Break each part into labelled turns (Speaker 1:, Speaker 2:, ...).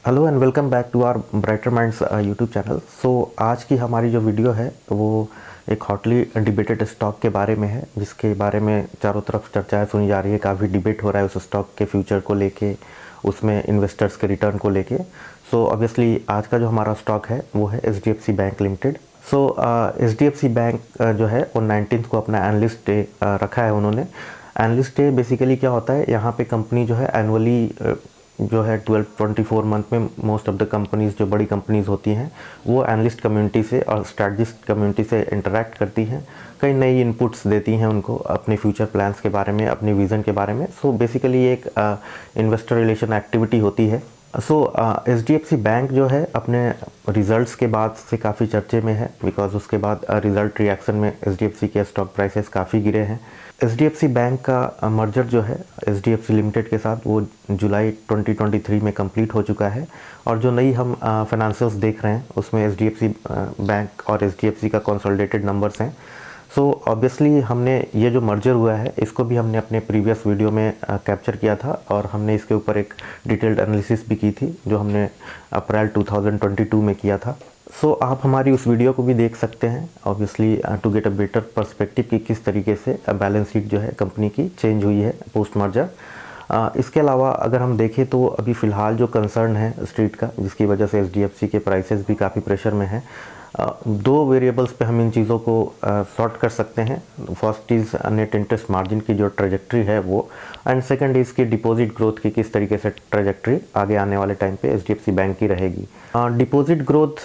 Speaker 1: Hello and welcome back to our Brighter Minds YouTube channel. So आज की हमारी जो वीडियो है वो एक हॉटली डिबेटेड स्टॉक के बारे में है, जिसके बारे में चारों तरफ चर्चाएं सुनी जा रही है। काफ़ी डिबेट हो रहा है उस स्टॉक के फ्यूचर को लेके, उसमें इन्वेस्टर्स के रिटर्न को लेके। सो ऑब्वियसली आज का जो हमारा स्टॉक है वो है एचडीएफसी बैंक लिमिटेड। सो एचडीएफसी बैंक जो है वो 19 को अपना एनालिस्ट डे रखा है उन्होंने। एनालिस्ट डे बेसिकली क्या होता है, यहाँ पे कंपनी जो है एनुअली जो है 12-24 मंथ में मोस्ट ऑफ द कंपनीज़, जो बड़ी कंपनीज़ होती हैं, वो एनालिस्ट कम्युनिटी से और स्ट्रैटेजिस्ट कम्युनिटी से इंटरेक्ट करती हैं, कई नई इनपुट्स देती हैं उनको अपने फ्यूचर प्लान्स के बारे में, अपने विज़न के बारे में। सो बेसिकली एक इन्वेस्टर रिलेशन एक्टिविटी होती है। सो एचडीएफसी बैंक जो है अपने रिजल्ट्स के बाद से काफ़ी चर्चे में है, बिकॉज उसके बाद रिज़ल्ट रिएक्शन में एचडीएफसी के स्टॉक प्राइसेस काफ़ी गिरे हैं। एचडीएफसी बैंक का मर्जर जो है एचडीएफसी लिमिटेड के साथ वो जुलाई 2023 में कंप्लीट हो चुका है, और जो नई हम फाइनेंशियल्स देख रहे हैं उसमें एचडीएफसी बैंक और एचडीएफसी का कंसोलिडेटेड नंबर्स हैं। सो ऑब्वियसली हमने ये जो मर्जर हुआ है इसको भी हमने अपने प्रीवियस वीडियो में कैप्चर किया था, और हमने इसके ऊपर एक डिटेल्ड एनालिसिस भी की थी जो हमने अप्रैल 2022 में किया था। सो आप हमारी उस वीडियो को भी देख सकते हैं, obviously to get a better perspective कि किस तरीके से बैलेंस शीट जो है कंपनी की चेंज हुई है पोस्ट मर्जर। इसके अलावा अगर हम देखें तो अभी फ़िलहाल जो कंसर्न है स्ट्रीट का, जिसकी वजह से एचडीएफसी के प्राइसेस भी काफ़ी प्रेशर में हैं, दो वेरिएबल्स पे हम इन चीज़ों को सॉर्ट कर सकते हैं। First is net interest margin की जो ट्रेजेक्ट्री है वो, एंड सेकंड इज़ की डिपॉजिट ग्रोथ की किस तरीके से ट्रेजेक्ट्री आगे आने वाले टाइम पे एचडीएफसी बैंक की रहेगी। डिपॉजिट ग्रोथ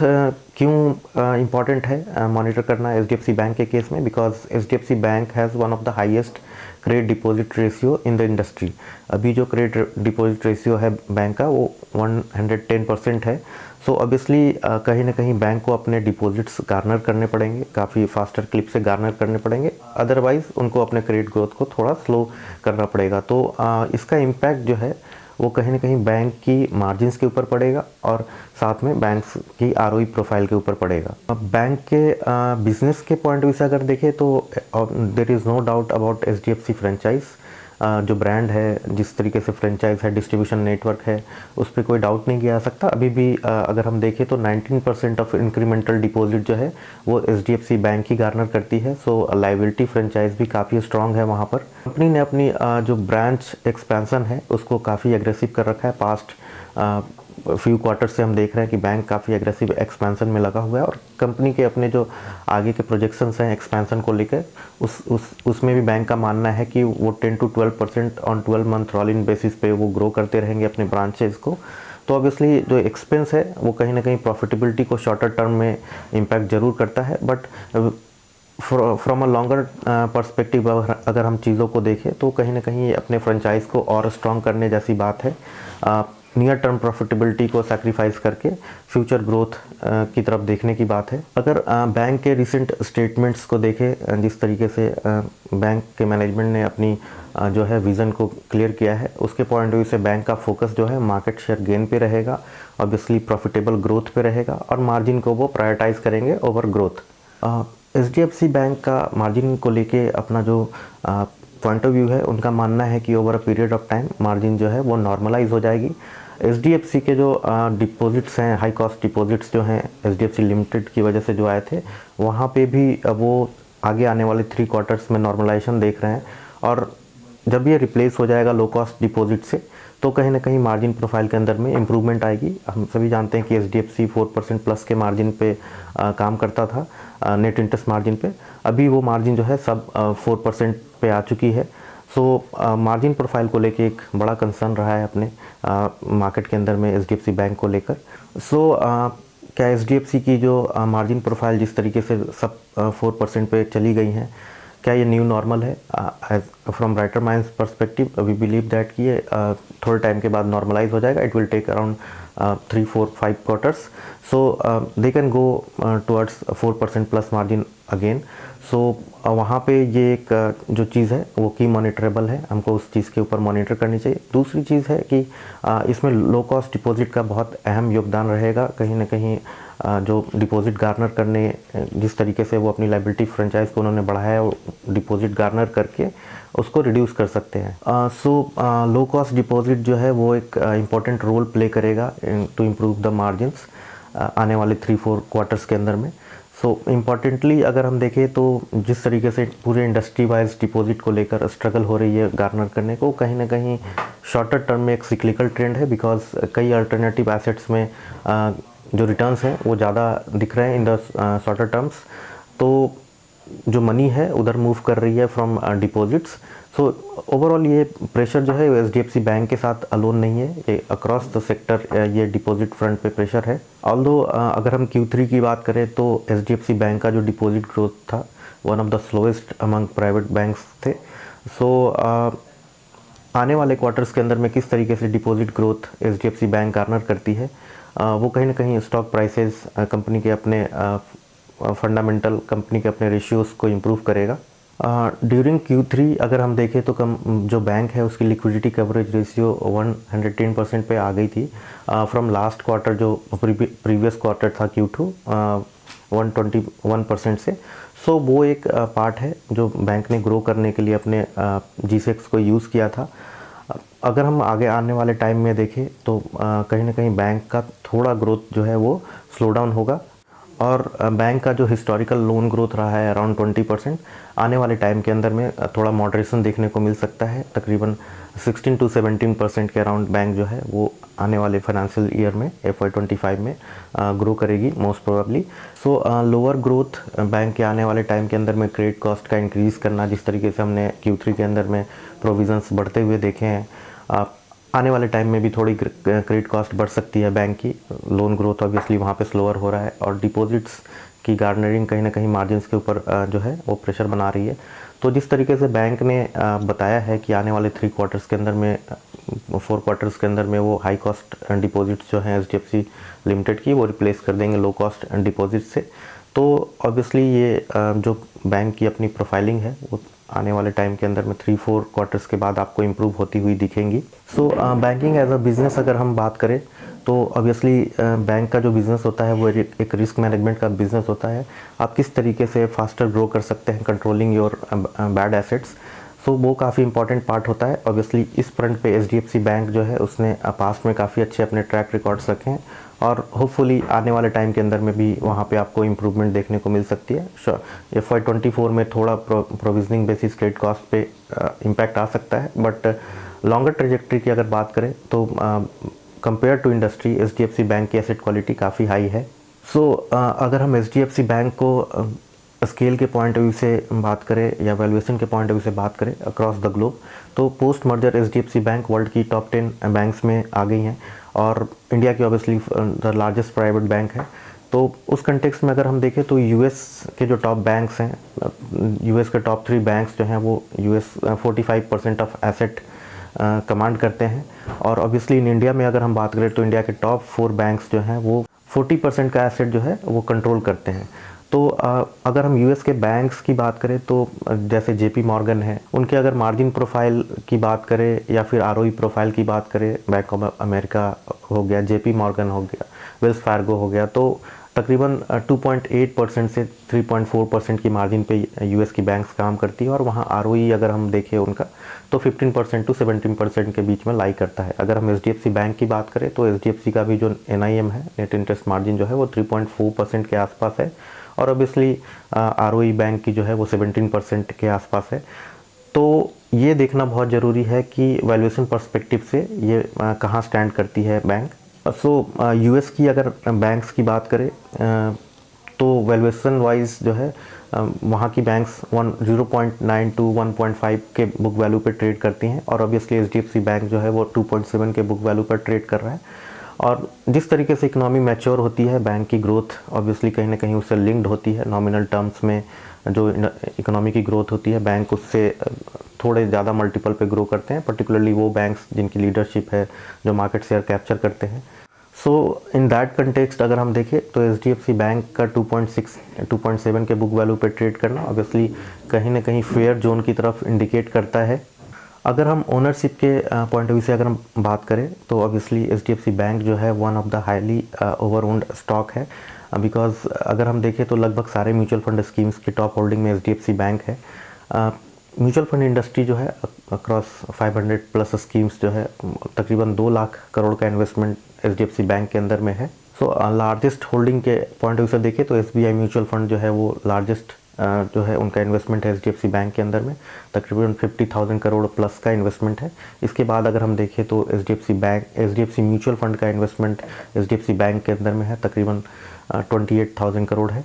Speaker 1: क्यों इम्पॉर्टेंट है मॉनिटर करना एचडीएफसी बैंक के केस में, because HDFC bank has one of the highest credit deposit ratio in the industry. अभी जो क्रेडिट डिपॉजिट रेशियो है बैंक का वो 110% है। सो ऑब्वियसली कहीं ना कहीं बैंक को अपने डिपॉजिट्स गार्नर करने पड़ेंगे, काफ़ी फास्टर क्लिप से गार्नर करने पड़ेंगे, अदरवाइज़ उनको अपने क्रेडिट ग्रोथ को थोड़ा स्लो करना पड़ेगा। तो इसका इम्पैक्ट जो है वो कहीं ना कहीं बैंक की मार्जिन्स के ऊपर पड़ेगा और साथ में बैंक्स की आरओई प्रोफाइल के ऊपर पड़ेगा। अब बैंक के बिजनेस के पॉइंट ऑफ व्यू से अगर देखें तो there is no doubt about HDFC franchise. जो ब्रांड है, जिस तरीके से फ्रेंचाइज है, डिस्ट्रीब्यूशन नेटवर्क है, उस पर कोई डाउट नहीं किया जा सकता। अभी भी अगर हम देखें तो 19% ऑफ इंक्रीमेंटल डिपॉजिट जो है वो एचडीएफसी बैंक ही गार्नर करती है। सो लाइबिलिटी फ्रेंचाइज भी काफ़ी स्ट्रांग है वहाँ पर। कंपनी ने अपनी जो ब्रांच एक्सपेंशन है उसको काफ़ी एग्रेसिव कर रखा है। पास्ट फ्यू क्वार्टर से हम देख रहे हैं कि बैंक काफ़ी एग्रेसिव एक्सपेंशन में लगा हुआ है, और कंपनी के अपने जो आगे के प्रोजेक्शंस हैं एक्सपेंशन को लेकर उसमें भी बैंक का मानना है कि वो 10 to 12% on 12 month rolling basis पे वो ग्रो करते रहेंगे अपने ब्रांचेस को। तो ऑब्वियसली जो एक्सपेंस है वो कहीं ना कहीं प्रॉफिटेबिलिटी को शॉर्टर टर्म में इम्पैक्ट ज़रूर करता है, but from a longer perspective अगर हम चीज़ों को देखें तो कहीं ना कहीं अपने फ्रेंचाइज को और स्ट्रॉन्ग करने जैसी बात है। नियर टर्म प्रॉफिटेबिलिटी को सैक्रिफाइस करके फ्यूचर ग्रोथ की तरफ देखने की बात है। अगर बैंक के रिसेंट स्टेटमेंट्स को देखें, जिस तरीके से बैंक के मैनेजमेंट ने अपनी जो है विज़न को क्लियर किया है, उसके पॉइंट ऑफ व्यू से बैंक का फोकस जो है मार्केट शेयर गेन पे रहेगा, ऑब्वियसली प्रॉफिटेबल ग्रोथ पे रहेगा, और मार्जिन को वो प्रायोरिटाइज करेंगे ओवर ग्रोथ। एचडीएफसी बैंक का मार्जिन को लेके अपना जो पॉइंट ऑफ व्यू है, उनका मानना है कि over a period of time margin जो है वो नॉर्मलाइज हो जाएगी। एचडीएफसी के जो डिपॉजिट्स हैं, हाई कॉस्ट डिपॉजिट्स जो हैं एचडीएफसी लिमिटेड की वजह से जो आए थे, वहाँ पे भी वो आगे आने वाले 3 क्वार्टर्स में नॉर्मलाइजेशन देख रहे हैं, और जब ये रिप्लेस हो जाएगा लो कॉस्ट डिपॉजिट से तो कहीं ना कहीं मार्जिन प्रोफाइल के अंदर में इम्प्रूवमेंट आएगी। हम सभी जानते हैं कि एचडीएफसी 4% प्लस के मार्जिन पे काम करता था, नेट इंटरेस्ट मार्जिन पे। अभी वो मार्जिन जो है सब 4% पे आ चुकी है। सो मार्जिन प्रोफाइल को लेके एक बड़ा कंसर्न रहा है अपने मार्केट के अंदर में एचडीएफसी बैंक को लेकर। सो क्या एचडीएफसी की जो मार्जिन प्रोफाइल जिस तरीके से सब 4% पे चली गई हैं, क्या ये न्यू नॉर्मल है? From Brighter Minds perspective we believe that कि ये थोड़े टाइम के बाद नॉर्मलाइज हो जाएगा। It will take around 3, 4, 5 quarters, so they can go towards 4% plus margin again. So वहाँ पे ये एक जो चीज़ है वो की मॉनिटरेबल है, हमको उस चीज़ के ऊपर मॉनिटर करनी चाहिए। दूसरी चीज़ है कि इसमें लो कॉस्ट डिपॉजिट का बहुत अहम योगदान रहेगा। कहीं ना कहीं जो डिपॉजिट गार्नर करने, जिस तरीके से वो अपनी लाइबिलिटी फ्रेंचाइज को उन्होंने बढ़ाया है, वो डिपॉजिट गार्नर करके उसको रिड्यूस कर सकते हैं। सो लो कॉस्ट डिपॉजिट जो है वो एक इम्पॉर्टेंट रोल प्ले करेगा टू इम्प्रूव द मार्जिन्स आने वाले 3-4 क्वार्टर्स के अंदर में। सो इम्पॉर्टेंटली अगर हम देखें तो जिस तरीके से पूरे इंडस्ट्री वाइज डिपॉजिट को लेकर स्ट्रगल हो रही है गार्नर करने को, कहीं ना कहीं शॉर्टर टर्म में एक सिक्लिकल ट्रेंड है, बिकॉज कई अल्टरनेटिव एसेट्स में जो रिटर्न्स हैं वो ज़्यादा दिख रहे हैं इन द शॉर्टर टर्म्स। तो जो मनी है उधर मूव कर रही है फ्रॉम डिपॉजिट्स। सो ओवरऑल ये प्रेशर जो है एचडीएफसी बैंक के साथ अलोन नहीं है, ये अक्रॉस द सेक्टर ये डिपॉजिट फ्रंट पे प्रेशर है। ऑल्दो अगर हम Q3 की बात करें तो एचडीएफसी बैंक का जो डिपॉजिट ग्रोथ था one of the slowest among private banks थे। सो आने वाले क्वार्टर्स के अंदर में किस तरीके से deposit growth HDFC bank Garner करती है, वो कहीं ना कहीं स्टॉक प्राइसेस कंपनी के अपने फंडामेंटल कंपनी के अपने रेशियोज़ को इम्प्रूव करेगा। ड्यूरिंग Q3 अगर हम देखें तो जो बैंक है उसकी लिक्विडिटी कवरेज रेशियो 110% पे आ गई थी फ्रॉम लास्ट क्वार्टर, जो प्रीवियस क्वार्टर था Q2 121% से। सो वो एक पार्ट है जो बैंक ने ग्रो करने के लिए अपने G6 को यूज़ किया था। अगर हम आगे आने वाले टाइम में देखें तो कहीं ना कहीं बैंक का थोड़ा ग्रोथ जो है वो स्लो डाउन होगा, और बैंक का जो हिस्टोरिकल लोन ग्रोथ रहा है अराउंड 20%, आने वाले टाइम के अंदर में थोड़ा मॉडरेशन देखने को मिल सकता है। तकरीबन 16 to 17% के अराउंड बैंक जो है वो आने वाले फाइनेंशियल ईयर में FY25 में ग्रो करेगी मोस्ट प्रोबेबली। सो लोअर ग्रोथ बैंक के आने वाले टाइम के अंदर में क्रेडिट कॉस्ट का इंक्रीज़ करना, जिस तरीके से हमने Q3 के अंदर में प्रोविजंस बढ़ते हुए देखे हैं, आने वाले टाइम में भी थोड़ी क्रेडिट कॉस्ट बढ़ सकती है बैंक की। लोन ग्रोथ ऑब्वियसली वहाँ पे स्लोअर हो रहा है, और डिपॉजिट्स की गार्नरिंग कहीं ना कहीं मार्जिन्स के ऊपर जो है वो प्रेशर बना रही है। तो जिस तरीके से बैंक ने बताया है कि आने वाले 3 क्वार्टर्स के अंदर में 4 क्वार्टर्स के अंदर में वो हाई कॉस्ट डिपॉजिट्स जो हैं एचडीएफसी लिमिटेड की वो रिप्लेस कर देंगे लो कॉस्ट डिपॉजिट से। तो ऑब्वियसली ये जो बैंक की अपनी प्रोफाइलिंग है वो आने वाले टाइम के अंदर में 3-4 क्वार्टर्स के बाद आपको इम्प्रूव होती हुई दिखेंगी। So banking as a business अगर हम बात करें तो ऑब्वियसली बैंक का जो बिज़नेस होता है वो एक रिस्क मैनेजमेंट का बिज़नेस होता है। आप किस तरीके से फास्टर ग्रो कर सकते हैं कंट्रोलिंग योर बैड एसेट्स, सो वो काफ़ी इंपॉर्टेंट पार्ट होता है। ऑब्वियसली इस फ्रंट पे एचडीएफसी बैंक जो है उसने पास्ट में काफ़ी अच्छे अपने ट्रैक रिकॉर्ड्स रखे हैं, और होपफुली आने वाले टाइम के अंदर में भी वहाँ पे आपको इम्प्रूवमेंट देखने को मिल सकती है। FY24 में थोड़ा प्रोविजनिंग बेसिस क्रेडिट कॉस्ट पे इम्पैक्ट आ सकता है, बट लॉन्गर ट्रेजेक्ट्री की अगर बात करें तो compare to industry HDFC bank की एसेट क्वालिटी काफ़ी हाई है। सो अगर हम एचडीएफसी बैंक को स्केल के पॉइंट ऑफ व्यू से बात करें या वैल्यूएशन के पॉइंट ऑफ व्यू से बात करें अक्रॉस द ग्लोब, तो post merger HDFC bank world की टॉप 10 बैंक्स में आ गई हैं, और इंडिया की obviously the largest private bank है। तो उस कंटेक्स्ट में अगर हम देखें तो यूएस के जो टॉप बैंक्स हैं, यूएस के टॉप 3 बैंक्स जो हैं वो यूएस 45% ऑफ एसेट कमांड करते हैं, और ऑब्वियसली इन इंडिया में अगर हम बात करें तो इंडिया के टॉप 4 बैंक्स जो हैं वो 40% का एसेट जो है वो कंट्रोल करते हैं। तो अगर हम यूएस के बैंक्स की बात करें तो जैसे जेपी मॉर्गन है, उनके अगर मार्जिन प्रोफाइल की बात करें या फिर आरओई प्रोफाइल की बात करें, बैंक ऑफ अमेरिका हो गया, जेपी मॉर्गन हो गया, वेल्स फार्गो हो गया, तो तकरीबन 2.8% से 3.4% की मार्जिन पे यूएस की बैंक्स काम करती है, और वहाँ आरओई अगर हम देखें उनका तो 15% to 17% के बीच में लाई करता है। अगर हम एचडीएफसी बैंक की बात करें तो एचडीएफसी का भी जो एनआईएम है, नेट इंटरेस्ट मार्जिन जो है वो 3.4% के आसपास है, और ऑब्वियसली आरओई बैंक की जो है वो 17% के आसपास है। तो ये देखना बहुत ज़रूरी है कि वैल्यूएशन पर्सपेक्टिव से ये कहाँ स्टैंड करती है बैंक। सो यूएस की अगर बैंक्स की बात करें तो वैल्यूएशन वाइज जो है वहाँ की बैंक्स 0.9 to 1.5 के बुक वैल्यू पे ट्रेड करती हैं, और ऑब्वियसली एचडीएफसी बैंक जो है वो 2.7 के बुक वैल्यू पर ट्रेड कर रहा है। और जिस तरीके से इकोनॉमी मैच्योर होती है, बैंक की ग्रोथ ऑब्वियसली कहीं ना कहीं उससे लिंक्ड होती है। नॉमिनल टर्म्स में जो इकोनॉमी की ग्रोथ होती है, बैंक उससे थोड़े ज़्यादा मल्टीपल पे ग्रो करते हैं, पर्टिकुलरली वो बैंक्स जिनकी लीडरशिप है, जो मार्केट शेयर कैप्चर करते हैं। सो इन दैट कंटेक्स्ट अगर हम देखें तो एचडीएफसी बैंक का 2.7 के बुक वैल्यू पे ट्रेड करना ऑब्वियसली कहीं ना कहीं फेयर जोन की तरफ इंडिकेट करता है। अगर हम ओनरशिप के पॉइंट ऑफ व्यू से अगर हम बात करें तो ऑब्वियसली एचडीएफसी बैंक जो है one of the highly over owned stock है, बिकॉज अगर हम देखें तो लगभग सारे म्यूचुअल फंड स्कीम्स की टॉप होल्डिंग में एचडीएफसी बैंक है। म्यूचुअल फंड इंडस्ट्री जो है अक्रॉस 500 प्लस स्कीम्स जो है तकरीबन 2 लाख करोड़ का इन्वेस्टमेंट एचडीएफसी बैंक के अंदर में है। सो लार्जेस्ट होल्डिंग के पॉइंट ऑफ व्यू से देखें तो एसबीआई म्यूचुअल फंड जो है वो लार्जेस्ट जो है उनका इन्वेस्टमेंट है एचडीएफसी बैंक के अंदर में, तकरीबन 50,000 करोड़ प्लस का इन्वेस्टमेंट है। इसके बाद अगर हम देखें तो एचडीएफसी म्यूचुअल फंड का इन्वेस्टमेंट एचडीएफसी बैंक के अंदर में है, तकरीबन 28,000 करोड़ है।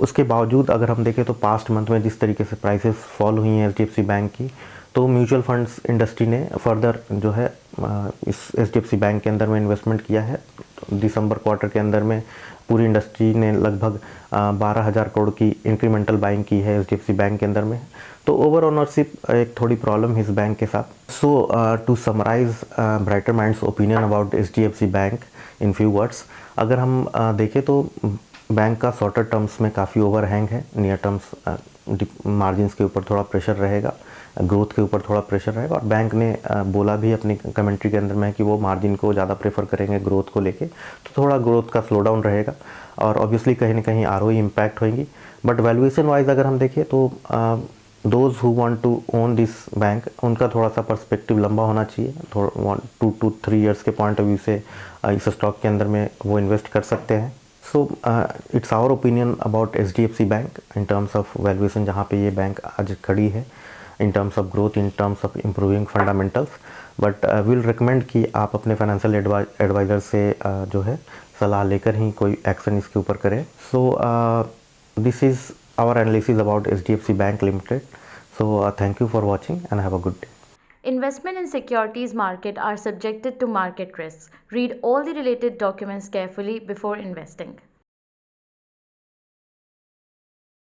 Speaker 1: उसके बावजूद अगर हम देखें तो पास्ट मंथ में जिस तरीके से प्राइसेस फॉल हुई हैं एचडीएफसी बैंक की, तो म्यूचुअल फंड्स इंडस्ट्री ने फर्दर जो है इस एचडीएफसी बैंक के अंदर में इन्वेस्टमेंट किया है। दिसंबर क्वार्टर के अंदर में पूरी इंडस्ट्री ने लगभग 12,000 करोड़ की इंक्रीमेंटल बाइंग की है एचडीएफसी बैंक के अंदर में। तो ओवर ओनरशिप एक थोड़ी प्रॉब्लम है इस बैंक के साथ। So to summarize Brighter Minds opinion about HDFC bank in few words, अगर हम देखें तो बैंक का शॉर्टर टर्म्स में काफ़ी ओवरहैंग है, नियर टर्म्स मार्जिन्स के ऊपर थोड़ा प्रेशर रहेगा, ग्रोथ के ऊपर थोड़ा प्रेशर रहेगा, और बैंक ने बोला भी अपनी कमेंट्री के अंदर में कि वो मार्जिन को ज़्यादा प्रेफर करेंगे ग्रोथ को लेके, तो थोड़ा ग्रोथ का स्लो डाउन रहेगा और ऑब्वियसली कहीं ना कहीं आरओई इम्पैक्ट होगी। बट वैल्यूएशन वाइज अगर हम देखें तो those who want to own this bank उनका थोड़ा सा पर्सपेक्टिव लंबा होना चाहिए, थोड़ा 2 to 3 ईयर्स के पॉइंट ऑफ व्यू से इस स्टॉक के अंदर में वो इन्वेस्ट कर सकते हैं। So it's our opinion about HDFC bank in terms of valuation, जहाँ पे ये बैंक आज खड़ी है, in terms of growth, in terms of improving fundamentals. But will recommend कि आप अपने फाइनेंशियल एडवाइज़र से जो है सलाह लेकर ही कोई एक्शन इसके ऊपर करें। So this is our analysis about HDFC bank limited. So thank you for watching and have a good day.
Speaker 2: Investment in securities market are subjected to market risks. Read all the related documents carefully before investing.